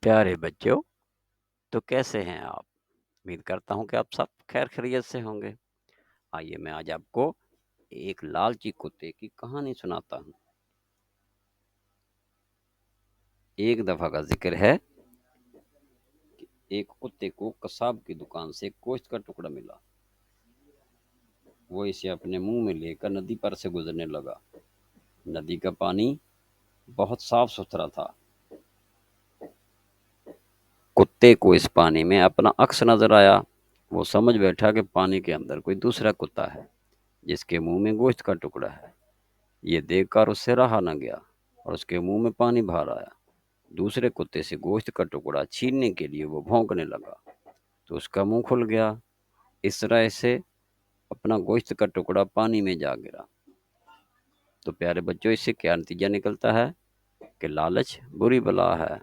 प्यारे बच्चों, तो कैसे हैं आप? उम्मीद करता हूँ कि आप सब खैर खैरियत से होंगे। आइए मैं आज आपको एक लालची कुत्ते की कहानी सुनाता हूँ। एक दफ़ा का ज़िक्र है कि एक कुत्ते को कसाब की दुकान से गोश्त का टुकड़ा मिला। वो इसे अपने मुंह में लेकर नदी पर से गुजरने लगा। नदी का पानी बहुत साफ सुथरा था। कुत्ते को इस पानी में अपना अक्स नजर आया। वो समझ बैठा कि पानी के अंदर कोई दूसरा कुत्ता है जिसके मुंह में गोश्त का टुकड़ा है। ये देखकर उससे रहा न गया और उसके मुंह में पानी भर आया। दूसरे कुत्ते से गोश्त का टुकड़ा छीनने के लिए वो भौंकने लगा तो उसका मुंह खुल गया। इस तरह से अपना गोश्त का टुकड़ा पानी में जा गिरा। तो प्यारे बच्चों, इससे क्या नतीजा निकलता है कि लालच बुरी बला है।